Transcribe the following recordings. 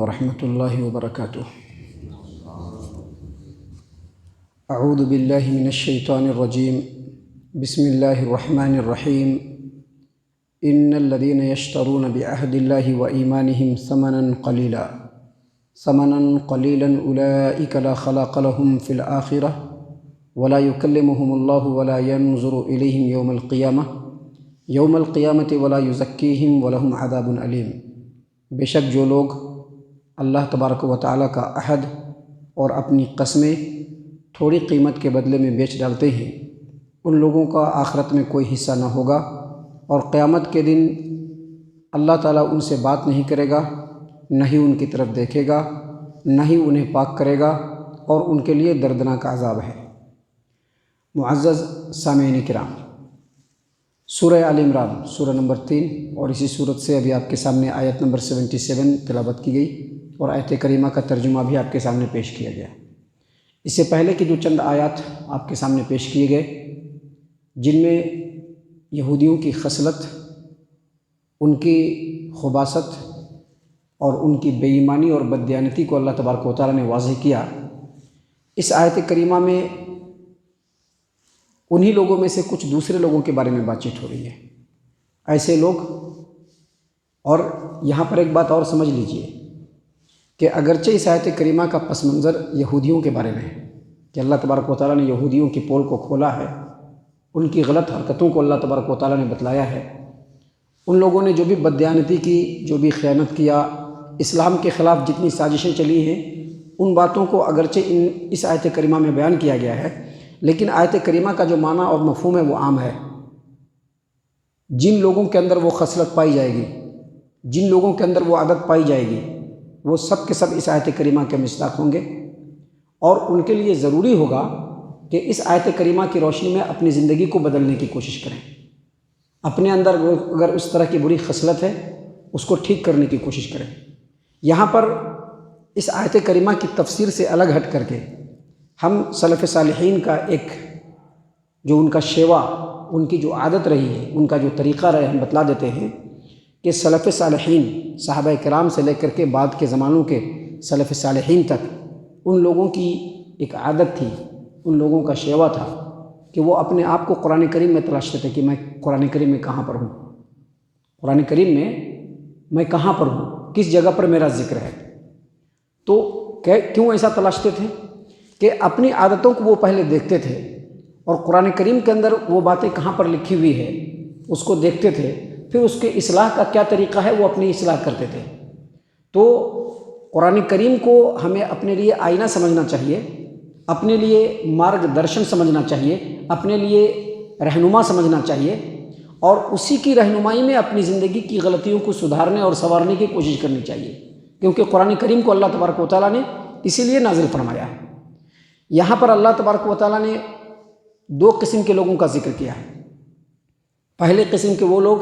ورحمۃ اللہ وبرکاتہ۔ اعوذ باللہ من الشیطان الرجیم، بسم اللہ الرحمن الرحیم۔ ان الذین یشترون بعہد اللہ وایمانہم ثمنا قلیلا اولئک لا خلاق لهم فی الآخرہ ولا یکلمہم اللہ ولا ینظر الیہم یوم القیامۃ ولا یزکیہم ولہم عذاب علیم۔ بے شک جو لوگ اللہ تبارک و تعالیٰ کا عہد اور اپنی قسمیں تھوڑی قیمت کے بدلے میں بیچ ڈالتے ہیں، ان لوگوں کا آخرت میں کوئی حصہ نہ ہوگا، اور قیامت کے دن اللہ تعالیٰ ان سے بات نہیں کرے گا، نہ ہی ان کی طرف دیکھے گا، نہ ہی انہیں پاک کرے گا، اور ان کے لیے دردناک عذاب ہے۔ معزز سامعین کرام، سورہ آل عمران سورہ نمبر 3 اور اسی صورت سے ابھی آپ کے سامنے آیت نمبر 77 تلاوت کی گئی، اور آیت کریمہ کا ترجمہ بھی آپ کے سامنے پیش کیا گیا۔ اس سے پہلے کی جو چند آیات آپ کے سامنے پیش کیے گئے، جن میں یہودیوں کی خصلت، ان کی خباثت اور ان کی بے ایمانی اور بددیانتی کو اللہ تبارک و تعالیٰ نے واضح کیا، اس آیت کریمہ میں انہی لوگوں میں سے کچھ دوسرے لوگوں کے بارے میں بات چیت ہو رہی ہے۔ ایسے لوگ، اور یہاں پر ایک بات اور سمجھ لیجئے کہ اگرچہ اس آیت کریمہ کا پس منظر یہودیوں کے بارے میں ہے کہ اللہ تبارک و تعالیٰ نے یہودیوں کی پول کو کھولا ہے، ان کی غلط حرکتوں کو اللہ تبارک و تعالیٰ نے بتلایا ہے، ان لوگوں نے جو بھی بددیانتی کی، جو بھی خیانت کیا، اسلام کے خلاف جتنی سازشیں چلی ہیں، ان باتوں کو اگرچہ اس آیت کریمہ میں بیان کیا گیا ہے، لیکن آیت کریمہ کا جو معنی اور مفہوم ہے وہ عام ہے۔ جن لوگوں کے اندر وہ خصلت پائی جائے گی، جن لوگوں کے اندر وہ عادت پائی جائے گی، وہ سب کے سب اس آیت کریمہ کے مصداق ہوں گے، اور ان کے لیے ضروری ہوگا کہ اس آیت کریمہ کی روشنی میں اپنی زندگی کو بدلنے کی کوشش کریں۔ اپنے اندر اگر اس طرح کی بری خصلت ہے، اس کو ٹھیک کرنے کی کوشش کریں۔ یہاں پر اس آیت کریمہ کی تفسیر سے الگ ہٹ کر کے ہم سلف صالحین کا ایک جو ان کا شیوا، ان کی جو عادت رہی ہے، ان کا جو طریقہ رہے، ہم بتلا دیتے ہیں کہ سلف صالحین، صحابہ کرام سے لے کر کے بعد کے زمانوں کے سلف صالحین تک، ان لوگوں کی ایک عادت تھی، ان لوگوں کا شیوا تھا کہ وہ اپنے آپ کو قرآن کریم میں تلاشتے تھے کہ میں قرآن کریم میں کہاں پر ہوں، قرآن کریم میں کہاں پر ہوں، کس جگہ پر میرا ذکر ہے۔ تو کیوں ایسا تلاشتے تھے کہ اپنی عادتوں کو وہ پہلے دیکھتے تھے، اور قرآن کریم کے اندر وہ باتیں کہاں پر لکھی ہوئی ہے اس کو دیکھتے تھے، پھر اس کے اصلاح کا کیا طریقہ ہے وہ اپنی اصلاح کرتے تھے۔ تو قرآن کریم کو ہمیں اپنے لیے آئینہ سمجھنا چاہیے، اپنے لیے مارگ درشن سمجھنا چاہیے، اپنے لیے رہنما سمجھنا چاہیے، اور اسی کی رہنمائی میں اپنی زندگی کی غلطیوں کو سدھارنے اور سنوارنے کی کوشش کرنی چاہیے، کیونکہ قرآن کریم کو اللہ تبارک و تعالیٰ نے اسی لیے نازل فرمایا ہے۔ یہاں پر اللہ تبارک و تعالیٰ نے دو قسم کے لوگوں کا ذکر کیا ہے۔ پہلے قسم کے وہ لوگ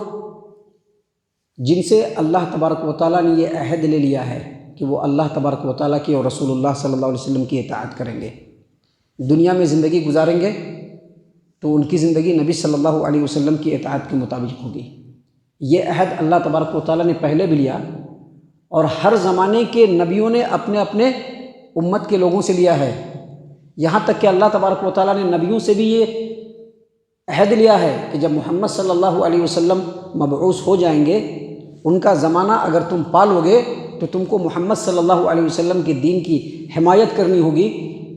جن سے اللہ تبارک و تعالیٰ نے یہ عہد لے لیا ہے کہ وہ اللہ تبارک و تعالیٰ کی اور رسول اللہ صلی اللہ علیہ وسلم کی اطاعت کریں گے، دنیا میں زندگی گزاریں گے تو ان کی زندگی نبی صلی اللہ علیہ وسلم کی اطاعت کے مطابق ہوگی۔ یہ عہد اللہ تبارک و تعالیٰ نے پہلے بھی لیا، اور ہر زمانے کے نبیوں نے اپنے اپنے امت کے لوگوں سے لیا ہے، یہاں تک کہ اللہ تبارک و تعالیٰ نے نبیوں سے بھی یہ عہد لیا ہے کہ جب محمد صلی اللہ علیہ وسلم مبعوث ہو جائیں گے، ان کا زمانہ اگر تم پالو گے تو تم کو محمد صلی اللہ علیہ وسلم کے دین کی حمایت کرنی ہوگی،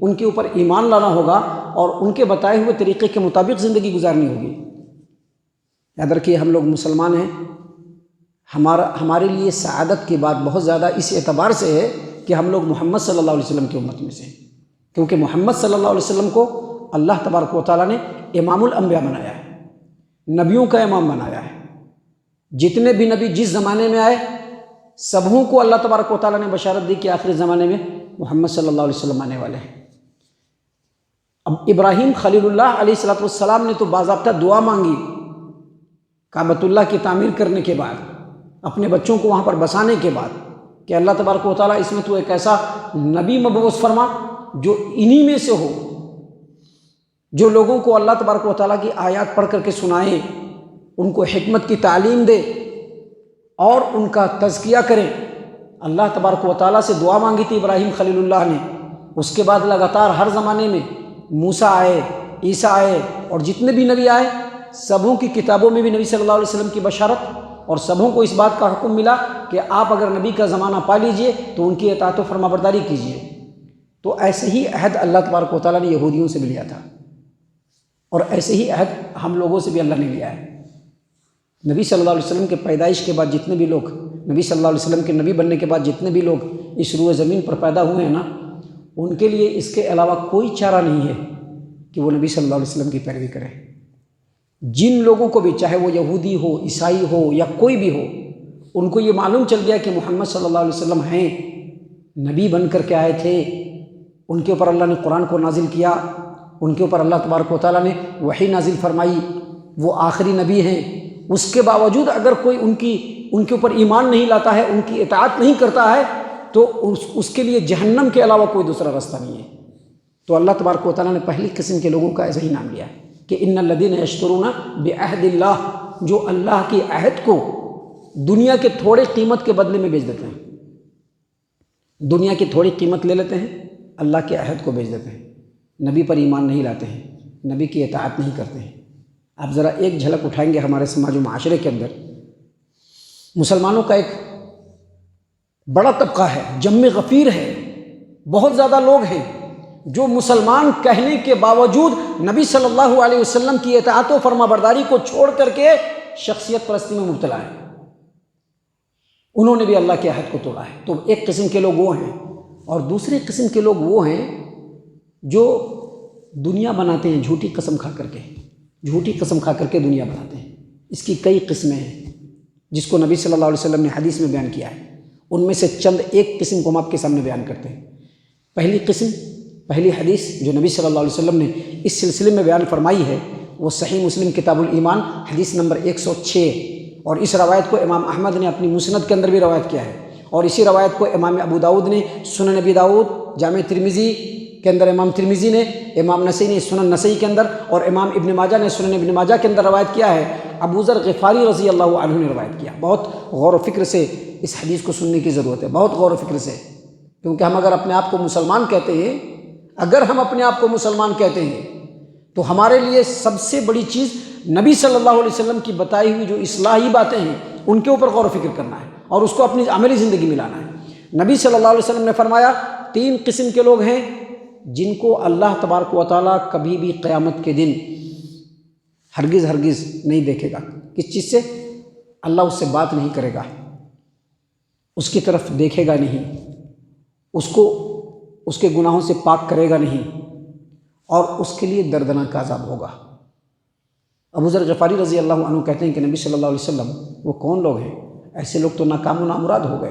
ان کے اوپر ایمان لانا ہوگا، اور ان کے بتائے ہوئے طریقے کے مطابق زندگی گزارنی ہوگی۔ یاد رکھیے، ہم لوگ مسلمان ہیں، ہمارے لیے سعادت کی بات بہت زیادہ اس اعتبار سے ہے کہ ہم لوگ محمد صلی اللہ علیہ وسلم کی امت میں سے ہیں، کیونکہ محمد صلی اللہ علیہ وسلم کو اللہ تبارک و تعالیٰ نے امام الانبیاء بنایا ہے، نبیوں کا امام بنایا ہے۔ جتنے بھی نبی جس زمانے میں آئے، سبوں کو اللہ تبارک و تعالیٰ نے بشارت دی کہ آخری زمانے میں محمد صلی اللہ علیہ وسلم آنے والے ہیں۔ اب ابراہیم خلیل اللہ علیہ السلام نے تو باضابطہ دعا مانگی کعبۃ اللہ کی تعمیر کرنے کے بعد، اپنے بچوں کو وہاں پر بسانے کے بعد، کہ اللہ تبارک و تعالیٰ اس میں تو ایک ایسا نبی مبعوث فرما جو انہی میں سے ہو، جو لوگوں کو اللہ تبارک و تعالیٰ کی آیات پڑھ کر کے سنائے، ان کو حکمت کی تعلیم دے اور ان کا تزکیہ کریں، اللہ تبارک و تعالیٰ سے دعا مانگی تھی ابراہیم خلیل اللہ نے، اس کے بعد لگاتار ہر زمانے میں موسیٰ آئے، عیسیٰ آئے، اور جتنے بھی نبی آئے سبوں کی کتابوں میں بھی نبی صلی اللہ علیہ وسلم کی بشارت، اور سبوں کو اس بات کا حکم ملا کہ آپ اگر نبی کا زمانہ پا لیجئے تو ان کی اطاعت و فرما برداری کیجئے۔ تو ایسے ہی عہد اللہ تبارک و تعالیٰ نے یہودیوں سے بھی لیا تھا، اور ایسے ہی عہد ہم لوگوں سے بھی اللہ نے لیا ہے۔ نبی صلی اللہ علیہ وسلم کے پیدائش کے بعد جتنے بھی لوگ، نبی صلی اللہ علیہ وسلم کے نبی بننے کے بعد جتنے بھی لوگ اس روئے زمین پر پیدا ہوئے ہیں نا، ان کے لیے اس کے علاوہ کوئی چارہ نہیں ہے کہ وہ نبی صلی اللہ علیہ وسلم کی پیروی کریں۔ جن لوگوں کو بھی، چاہے وہ یہودی ہو، عیسائی ہو یا کوئی بھی ہو، ان کو یہ معلوم چل گیا کہ محمد صلی اللہ علیہ وسلم ہیں، نبی بن کر کے آئے تھے، ان کے اوپر اللہ نے قرآن کو نازل کیا، ان کے اوپر اللہ تبارک و تعالیٰ نے وحی نازل فرمائی، وہ آخری نبی ہیں، اس کے باوجود اگر کوئی ان کے اوپر ایمان نہیں لاتا ہے، ان کی اطاعت نہیں کرتا ہے، تو اس کے لیے جہنم کے علاوہ کوئی دوسرا راستہ نہیں ہے۔ تو اللہ تبارک و تعالیٰ نے پہلی قسم کے لوگوں کا ایسا ہی نام لیا کہ ان الذین یشترون بعہد اللہ، جو اللہ کی عہد کو دنیا کے تھوڑے قیمت کے بدلے میں بیچ دیتے ہیں، دنیا کی تھوڑی قیمت لے لیتے ہیں، اللہ کے عہد کو بیچ دیتے ہیں، نبی پر ایمان نہیں لاتے ہیں، نبی کی اطاعت نہیں کرتے ہیں۔ آپ ذرا ایک جھلک اٹھائیں گے ہمارے سماج و معاشرے کے اندر، مسلمانوں کا ایک بڑا طبقہ ہے، جم غفیر ہے، بہت زیادہ لوگ ہیں جو مسلمان کہنے کے باوجود نبی صلی اللہ علیہ وسلم کی اطاعت و فرما برداری کو چھوڑ کر کے شخصیت پرستی میں مبتلا ہیں، انہوں نے بھی اللہ کے عہد کو توڑا ہے۔ تو ایک قسم کے لوگ وہ ہیں، اور دوسری قسم کے لوگ وہ ہیں جو دنیا بناتے ہیں جھوٹی قسم کھا کر کے، جھوٹی قسم کھا کر کے دنیا بناتے ہیں۔ اس کی کئی قسمیں ہیں جس کو نبی صلی اللہ علیہ وسلم نے حدیث میں بیان کیا ہے، ان میں سے چند ایک قسم کو ہم آپ کے سامنے بیان کرتے ہیں۔ پہلی قسم، پہلی حدیث جو نبی صلی اللہ علیہ وسلم نے اس سلسلے میں بیان فرمائی ہے، وہ صحیح مسلم کتاب الایمان حدیث نمبر 106، اور اس روایت کو امام احمد نے اپنی مسند کے اندر بھی روایت کیا ہے، اور اسی روایت کو امام ابو داؤد نے سنن ابی داؤد، جامع ترمذی کے اندر امام ترمذی نے، امام نسائی نے سنن نسائی کے اندر، اور امام ابن ماجہ نے سنن ابن ماجہ کے اندر روایت کیا ہے۔ ابو ذر غفاری رضی اللہ عنہ نے روایت کیا۔ بہت غور و فکر سے اس حدیث کو سننے کی ضرورت ہے، بہت غور و فکر سے، کیونکہ ہم اگر اپنے آپ کو مسلمان کہتے ہیں، اگر ہم اپنے آپ کو مسلمان کہتے ہیں تو ہمارے لیے سب سے بڑی چیز نبی صلی اللہ علیہ وسلم کی بتائی ہوئی جو اصلاحی باتیں ہیں ان کے اوپر غور و فکر کرنا ہے اور اس کو اپنی عملی زندگی میں لانا ہے۔ نبی صلی اللہ علیہ وسلم نے فرمایا 3 قسم کے لوگ ہیں جن کو اللہ تبارک و تعالیٰ کبھی بھی قیامت کے دن ہرگز نہیں دیکھے گا۔ کس چیز سے؟ اللہ اس سے بات نہیں کرے گا، اس کی طرف دیکھے گا نہیں، اس کو اس کے گناہوں سے پاک کرے گا نہیں، اور اس کے لیے دردناک عذاب ہوگا۔ ابو ذر غفاری رضی اللہ عنہ کہتے ہیں کہ نبی صلی اللہ علیہ وسلم وہ کون لوگ ہیں؟ ایسے لوگ تو ناکام و نامراد ہو گئے۔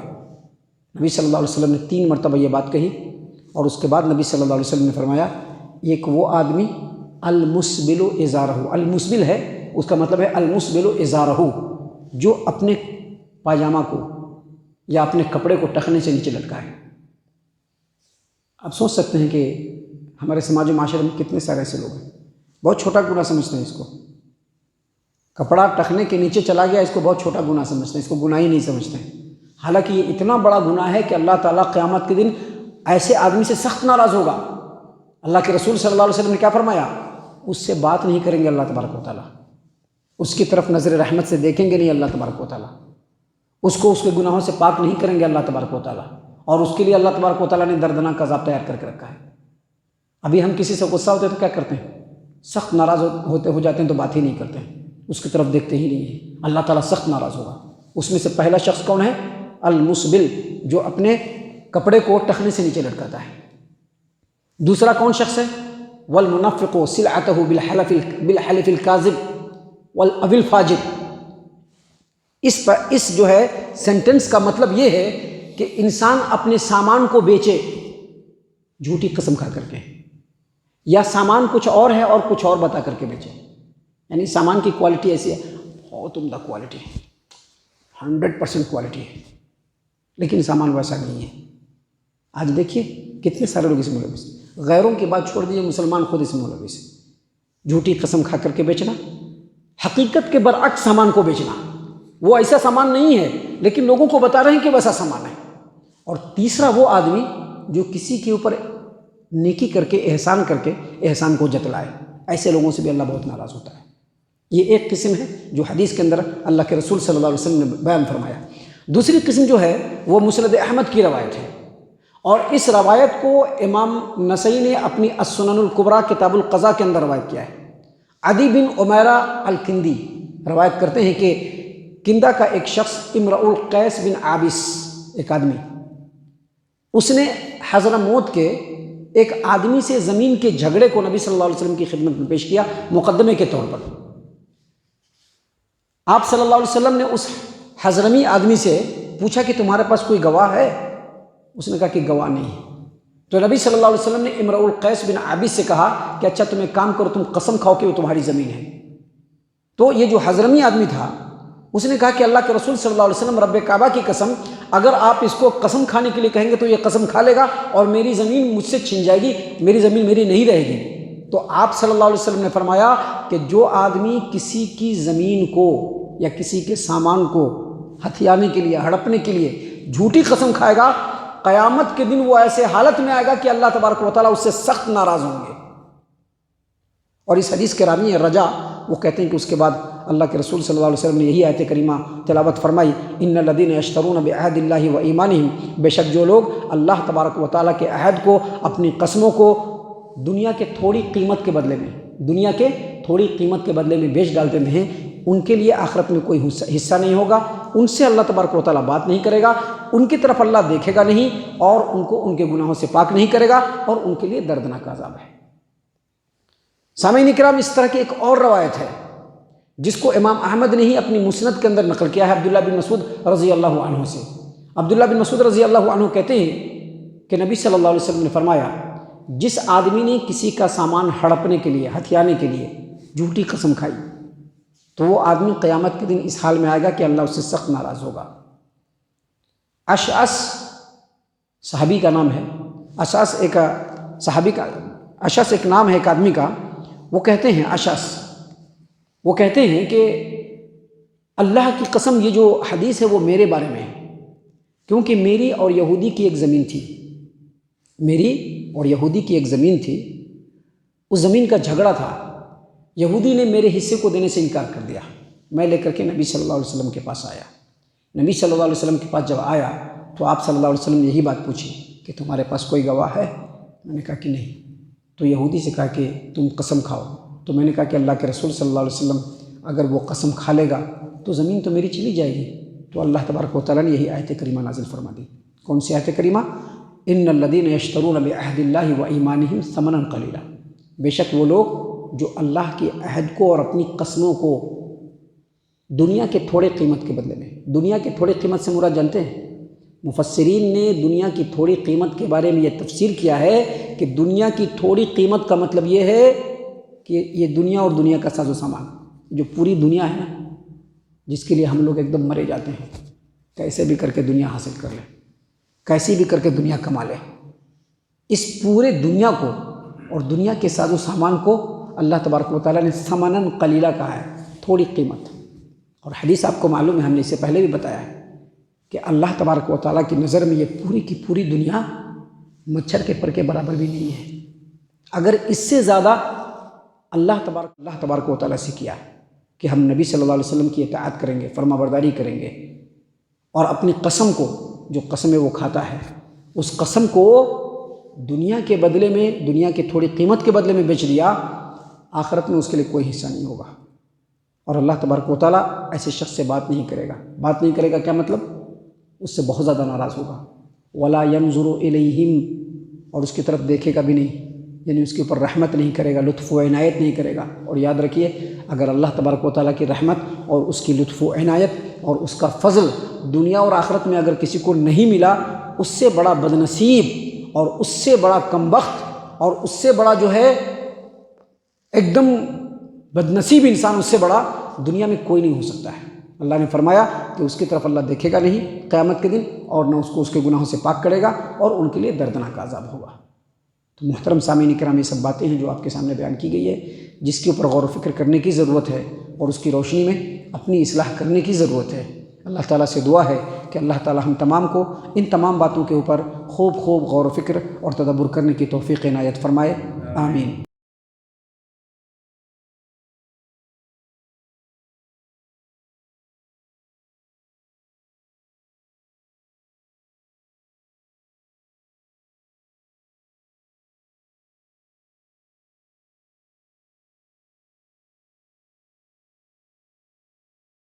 نبی صلی اللہ علیہ وسلم نے 3 مرتبہ یہ بات کہی، اور اس کے بعد نبی صلی اللہ علیہ وسلم نے فرمایا ایک وہ آدمی المسبل ازارہ، المسبل ہے اس کا مطلب ہے المسبل ازارہ، جو اپنے پاجامہ کو یا اپنے کپڑے کو ٹخنے سے نیچے لٹکائے۔ آپ سوچ سکتے ہیں کہ ہمارے سماج و معاشرے میں کتنے سارے ایسے لوگ ہیں، بہت چھوٹا گناہ سمجھتے ہیں اس کو، کپڑا ٹخنے کے نیچے چلا گیا اس کو بہت چھوٹا گناہ سمجھتے ہیں، اس کو گناہ ہی نہیں سمجھتے ہیں، حالانکہ یہ اتنا بڑا گناہ ہے کہ اللہ تعالیٰ قیامت کے دن ایسے آدمی سے سخت ناراض ہوگا۔ اللہ کے رسول صلی اللہ علیہ وسلم نے کیا فرمایا؟ اس سے بات نہیں کریں گے اللہ تبارک و تعالیٰ، اس کی طرف نظر رحمت سے دیکھیں گے نہیں اللہ تبارک و تعالیٰ، اس کو اس کے گناہوں سے پاک نہیں کریں گے اللہ تبارک و تعالیٰ، اور اس کے لیے اللہ تبارک و تعالیٰ نے دردناک عذاب تیار کر کے رکھا ہے۔ ابھی ہم کسی سے غصہ ہوتے ہیں تو کیا کرتے ہیں؟ سخت ناراض ہو جاتے ہیں تو بات ہی نہیں کرتے ہیں، اس کی طرف دیکھتے ہی نہیں ہیں، اللہ تعالیٰ سخت ناراض ہوگا۔ اس میں سے پہلا شخص کون ہے؟ المسبل، جو اپنے کپڑے کو ٹخنے سے نیچے لٹکاتا ہے۔ دوسرا کون شخص ہے؟ والمنفق سلعته بالحلف الكاذب والابی الفاجر۔ اس جو ہے سینٹنس کا مطلب یہ ہے کہ انسان اپنے سامان کو بیچے جھوٹی قسم کھا کر کے، یا سامان کچھ اور ہے اور کچھ اور بتا کر کے بیچے، یعنی سامان کی کوالٹی ایسی ہے، بہت عمدہ کوالٹی ہے، 100% کوالٹی ہے، لیکن سامان ویسا نہیں ہے۔ آج دیکھیے کتنے سارے لوگ اس میں ملوث ہیں، غیروں کی بات چھوڑ دیجیے، مسلمان خود اس میں ملوث ہے۔ جھوٹی قسم کھا کر کے بیچنا، حقیقت کے برعکس سامان کو بیچنا، وہ ایسا سامان نہیں ہے لیکن لوگوں کو بتا رہے ہیں کہ ویسا سامان ہے۔ اور تیسرا وہ آدمی جو کسی کے اوپر نیکی کر کے احسان احسان کو جتلائے، ایسے لوگوں سے بھی اللہ بہت ناراض ہوتا ہے۔ یہ ایک قسم ہے جو حدیث کے اندر اللہ کے رسول صلی اللہ علیہ وسلم نے بیان فرمایا۔ دوسری قسم جو ہے وہ مسند احمد کی روایت ہے، اور اس روایت کو امام نسائی نے اپنی السنن الکبریٰ کتاب القضاء کے اندر روایت کیا ہے۔ عدی بن عمیرہ الکندی روایت کرتے ہیں کہ کندہ کا ایک شخص امرؤ القیس بن عابس، ایک آدمی، اس نے حضرموت کے ایک آدمی سے زمین کے جھگڑے کو نبی صلی اللہ علیہ وسلم کی خدمت میں پیش کیا مقدمے کے طور پر۔ آپ صلی اللہ علیہ وسلم نے اس حضرمی آدمی سے پوچھا کہ تمہارے پاس کوئی گواہ ہے؟ اس نے کہا کہ گواہ نہیں ہے۔ تو نبی صلی اللہ علیہ وسلم نے امرؤ القیس بن عابس سے کہا کہ اچھا تم ایک کام کرو، تم قسم کھاؤ کہ وہ تمہاری زمین ہے۔ تو یہ جو حضرمی آدمی تھا اس نے کہا کہ اللہ کے رسول صلی اللہ علیہ وسلم، رب کعبہ کی قسم، اگر آپ اس کو قسم کھانے کے لیے کہیں گے تو یہ قسم کھا لے گا اور میری زمین مجھ سے چھن جائے گی، میری زمین میری نہیں رہے گی۔ تو آپ صلی اللہ علیہ وسلم نے فرمایا کہ جو آدمی کسی کی زمین کو یا کسی کے سامان کو ہتھیانے کے لیے، ہڑپنے کے لیے جھوٹی قسم کھائے گا، قیامت کے دن وہ ایسے حالت میں آئے گا کہ اللہ تبارک و تعالیٰ اس سے سخت ناراض ہوں گے۔ اور اس حدیث کے راوی رجا وہ کہتے ہیں کہ اس کے بعد اللہ کے رسول صلی اللہ علیہ وسلم نے یہی آیت کریمہ تلاوت فرمائی، ان الذین یشترون بعہد اللہ و ایمانہم، بے شک جو لوگ اللہ تبارک و تعالیٰ کے عہد کو، اپنی قسموں کو دنیا کے تھوڑی قیمت کے بدلے میں بیچ ڈالتے ہیں، ان کے لیے آخرت میں کوئی حصہ نہیں ہوگا، ان سے اللہ تبارک و تعالیٰ بات نہیں کرے گا، ان کی طرف اللہ دیکھے گا نہیں، اور ان کو ان کے گناہوں سے پاک نہیں کرے گا، اور ان کے لیے دردناک عذاب ہے۔ سامعین اکرام، اس طرح کی ایک اور روایت ہے جس کو امام احمد نے ہی اپنی مسند کے اندر نقل کیا ہے عبداللہ بن مسعود رضی اللہ عنہ سے۔ عبداللہ بن مسعود رضی اللہ عنہ کہتے ہیں کہ نبی صلی اللہ علیہ وسلم نے فرمایا، جس آدمی نے کسی کا سامان ہڑپنے کے لیے، ہتھیانے کے لیے جھوٹی قسم کھائی، تو وہ آدمی قیامت کے دن اس حال میں آئے گا کہ اللہ اس سے سخت ناراض ہوگا۔ اشعث صحابی کا نام ہے، اشعث ایک نام ہے ایک آدمی کا، وہ کہتے ہیں اشعث، وہ کہتے ہیں کہ اللہ کی قسم یہ جو حدیث ہے وہ میرے بارے میں ہے، کیونکہ میری اور یہودی کی ایک زمین تھی، اس زمین کا جھگڑا تھا، یہودی نے میرے حصے کو دینے سے انکار کر دیا، میں لے کر کے نبی صلی اللہ علیہ وسلم کے پاس آیا۔ نبی صلی اللہ علیہ وسلم کے پاس جب آیا تو آپ صلی اللہ علیہ وسلم نے یہی بات پوچھی کہ تمہارے پاس کوئی گواہ ہے؟ میں نے کہا کہ نہیں۔ تو یہودی سے کہا کہ تم قسم کھاؤ، تو میں نے کہا کہ اللہ کے رسول صلی اللہ علیہ وسلم اگر وہ قسم کھا لے گا تو زمین تو میری چلی جائے گی۔ تو اللہ تبارک و تعالیٰ نے یہی آیت کریمہ نازل فرما دی۔ کون سی آیت کریمہ؟ ان الذین یشترون بعہد اللہ و ایمانہم ثمنا قلیلا، بے شک وہ لوگ جو اللہ کے عہد کو اور اپنی قسموں کو دنیا کے تھوڑے قیمت کے بدلے میں، دنیا کے تھوڑے قیمت سے مراد جانتے ہیں؟ مفسرین نے دنیا کی تھوڑی قیمت کے بارے میں یہ تفسیر کیا ہے کہ دنیا کی تھوڑی قیمت کا مطلب یہ ہے کہ یہ دنیا اور دنیا کا ساز و سامان، جو پوری دنیا ہے نا، جس کے لیے ہم لوگ ایک دم مرے جاتے ہیں، کیسے بھی کر کے دنیا حاصل کر لیں، کیسی بھی کر کے دنیا کما لیں، اس پورے دنیا کو اور دنیا کے ساز و سامان کو اللہ تبارک و تعالیٰ نے ثمناً قلیلہ کہا ہے، تھوڑی قیمت۔ اور حدیث آپ کو معلوم ہے، ہم نے اس سے پہلے بھی بتایا ہے کہ اللہ تبارک و تعالیٰ کی نظر میں یہ پوری کی پوری دنیا مچھر کے پر کے برابر بھی نہیں ہے۔ اگر اس سے زیادہ اللہ تبارک و تعالیٰ سے کیا کہ ہم نبی صلی اللہ علیہ وسلم کی اطاعت کریں گے، فرما برداری کریں گے، اور اپنی قسم کو، جو قسمیں وہ کھاتا ہے، اس قسم کو دنیا کے بدلے میں، دنیا کی تھوڑی قیمت کے بدلے میں بیچ دیا، آخرت میں اس کے لیے کوئی حصہ نہیں ہوگا، اور اللہ تبارک و تعالیٰ ایسے شخص سے بات نہیں کرے گا۔ کیا مطلب؟ اس سے بہت زیادہ ناراض ہوگا۔ ولا ينظر الیہم، اور اس کی طرف دیکھے گا بھی نہیں، یعنی اس کے اوپر رحمت نہیں کرے گا، لطف و عنایت نہیں کرے گا۔ اور یاد رکھیے، اگر اللہ تبارک و تعالیٰ کی رحمت اور اس کی لطف و عنایت اور اس کا فضل دنیا اور آخرت میں اگر کسی کو نہیں ملا، اس سے بڑا بدنصیب اور اس سے بڑا کمبخت اور اس سے بڑا جو ہے ایک دم بدنصیب انسان، اس سے بڑا دنیا میں کوئی نہیں ہو سکتا ہے۔ اللہ نے فرمایا کہ اس کی طرف اللہ دیکھے گا نہیں قیامت کے دن، اور نہ اس کو اس کے گناہوں سے پاک کرے گا، اور ان کے لیے دردناک عذاب ہوگا۔ تو محترم سامعین کرام، یہ سب باتیں ہیں جو آپ کے سامنے بیان کی گئی ہے، جس کے اوپر غور و فکر کرنے کی ضرورت ہے، اور اس کی روشنی میں اپنی اصلاح کرنے کی ضرورت ہے۔ اللہ تعالیٰ سے دعا ہے کہ اللہ تعالیٰ ہم تمام کو ان تمام باتوں کے اوپر خوب غور و فکر اور تدبر کرنے کی توفیق عنایت فرمائے، آمین۔